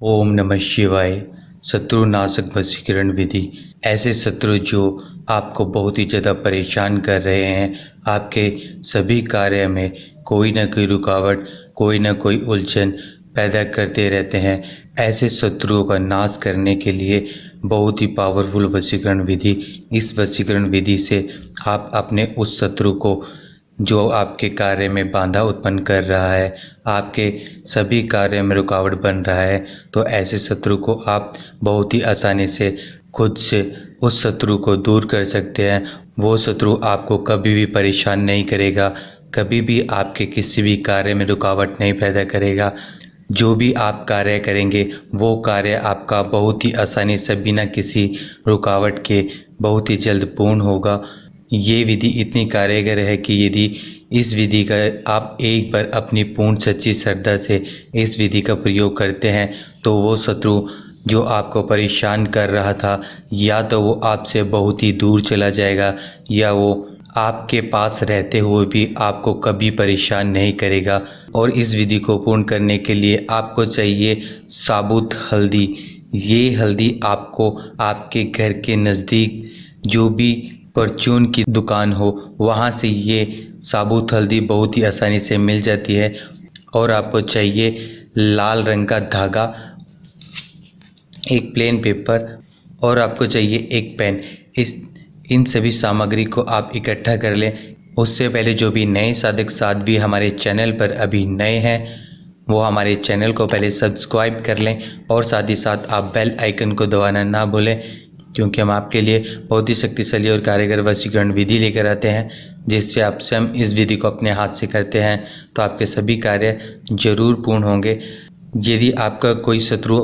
ओम नमः शिवाय। शत्रुनाशक वशीकरण विधि। ऐसे शत्रु जो आपको बहुत ही ज़्यादा परेशान कर रहे हैं, आपके सभी कार्य में कोई ना कोई रुकावट, कोई ना कोई उलझन पैदा करते रहते हैं, ऐसे शत्रुओं का नाश करने के लिए बहुत ही पावरफुल वशीकरण विधि। इस वशीकरण विधि से आप अपने उस शत्रु को जो आपके कार्य में बाधा उत्पन्न कर रहा है, आपके सभी कार्य में रुकावट बन रहा है, तो ऐसे शत्रु को आप बहुत ही आसानी से खुद से उस शत्रु को दूर कर सकते हैं। वो शत्रु आपको कभी भी परेशान नहीं करेगा, कभी भी आपके किसी भी कार्य में रुकावट नहीं पैदा करेगा। जो भी आप कार्य करेंगे वो कार्य आपका बहुत ही आसानी से बिना किसी रुकावट के बहुत ही जल्द पूर्ण होगा। ये विधि इतनी कारगर है कि यदि इस विधि का आप एक बार अपनी पूर्ण सच्ची श्रद्धा से इस विधि का प्रयोग करते हैं तो वो शत्रु जो आपको परेशान कर रहा था, या तो वो आपसे बहुत ही दूर चला जाएगा, या वो आपके पास रहते हुए भी आपको कभी परेशान नहीं करेगा। और इस विधि को पूर्ण करने के लिए आपको चाहिए साबुत हल्दी। ये हल्दी आपको आपके घर के नज़दीक जो भी परचून की दुकान हो वहाँ से ये साबुत हल्दी बहुत ही आसानी से मिल जाती है। और आपको चाहिए लाल रंग का धागा, एक प्लेन पेपर, और आपको चाहिए एक पेन। इन सभी सामग्री को आप इकट्ठा कर लें। उससे पहले जो भी नए साधक साध्वी हमारे चैनल पर अभी नए हैं वो हमारे चैनल को पहले सब्सक्राइब कर लें, और साथ ही साथ आप बेल आइकन को दबाना ना भूलें, क्योंकि हम आपके लिए बहुत ही शक्तिशाली और कारगर वशीकरण विधि लेकर आते हैं, जिससे आप स्वयं इस विधि को अपने हाथ से करते हैं तो आपके सभी कार्य जरूर पूर्ण होंगे। यदि आपका कोई शत्रु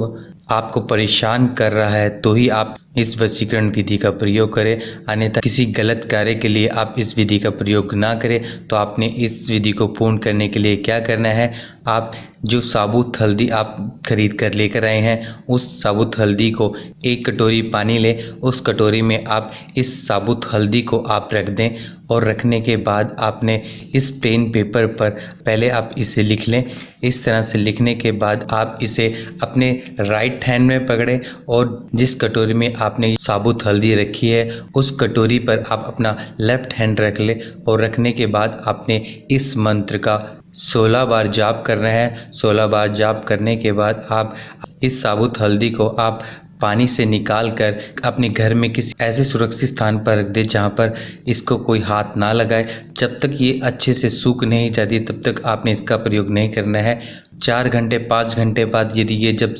आपको परेशान कर रहा है तो ही आप इस वशीकरण विधि का प्रयोग करें, अन्यथा किसी गलत कार्य के लिए आप इस विधि का प्रयोग ना करें। तो आपने इस विधि को पूर्ण करने के लिए क्या करना है, आप जो साबुत हल्दी आप खरीद कर लेकर आए हैं उस साबुत हल्दी को एक कटोरी पानी लें। उस कटोरी में आप इस साबुत हल्दी को आप रख दें, और रखने के बाद आपने इस पेन पेपर पर पहले आप इसे लिख लें। इस तरह से लिखने के बाद आप इसे अपने राइट हैंड में पकड़ें, और जिस कटोरी में आपने साबुत हल्दी रखी है उस कटोरी पर आप अपना लेफ्ट हैंड रख लें। और रखने के बाद आपने इस मंत्र का 16 बार जाप करना है। 16 बार जाप करने के बाद आप इस साबुत हल्दी को आप पानी से निकाल कर अपने घर में किसी ऐसे सुरक्षित स्थान पर रख दे जहाँ पर इसको कोई हाथ ना लगाए। जब तक ये अच्छे से सूख नहीं जाती तब तक आपने इसका प्रयोग नहीं करना है। 4 घंटे 5 घंटे बाद यदि ये जब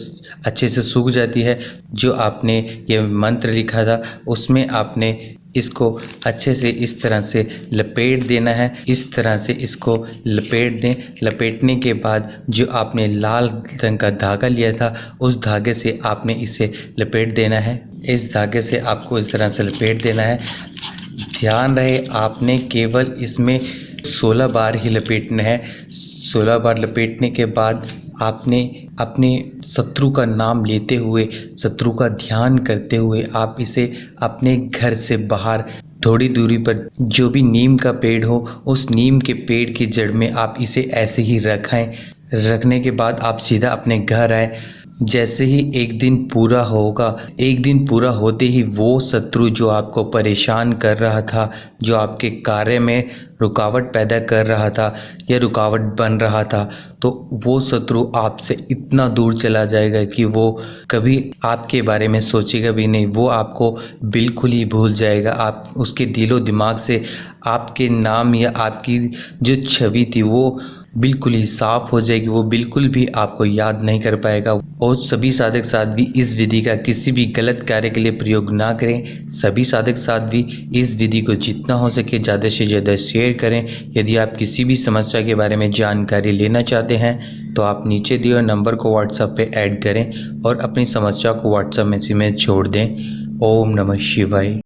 अच्छे से सूख जाती है, जो आपने ये मंत्र लिखा था उसमें आपने इसको अच्छे से इस तरह से लपेट देना है। इस तरह से इसको लपेट दें। लपेटने के बाद जो आपने लाल रंग का धागा लिया था उस धागे से आपने इसे लपेट देना है। इस धागे से आपको इस तरह से लपेट देना है। ध्यान रहे आपने केवल इसमें 16 बार ही लपेटना है। 16 बार लपेटने के बाद आपने अपने शत्रु का नाम लेते हुए, शत्रु का ध्यान करते हुए आप इसे अपने घर से बाहर थोड़ी दूरी पर जो भी नीम का पेड़ हो उस नीम के पेड़ की जड़ में आप इसे ऐसे ही रखें। रखने के बाद आप सीधा अपने घर आए। जैसे ही एक दिन पूरा होगा, एक दिन पूरा होते ही वो शत्रु जो आपको परेशान कर रहा था, जो आपके कार्य में रुकावट पैदा कर रहा था या रुकावट बन रहा था, तो वो शत्रु आपसे इतना दूर चला जाएगा कि वो कभी आपके बारे में सोचेगा भी नहीं। वो आपको बिल्कुल ही भूल जाएगा। आप उसके दिलो दिमाग से आपके नाम या आपकी जो छवि थी वो बिल्कुल ही साफ हो जाएगी। वो बिल्कुल भी आपको याद नहीं कर पाएगा। और सभी साधक साध्वी इस विधि का किसी भी गलत कार्य के लिए प्रयोग ना करें। सभी साधक साध्वी इस विधि को जितना हो सके ज़्यादा से ज़्यादा शेयर करें। यदि आप किसी भी समस्या के बारे में जानकारी लेना चाहते हैं तो आप नीचे दिए हुए नंबर को व्हाट्सएप पे ऐड करें और अपनी समस्या को व्हाट्सएप मैसेज में छोड़ दें। ओम नमः शिवाय।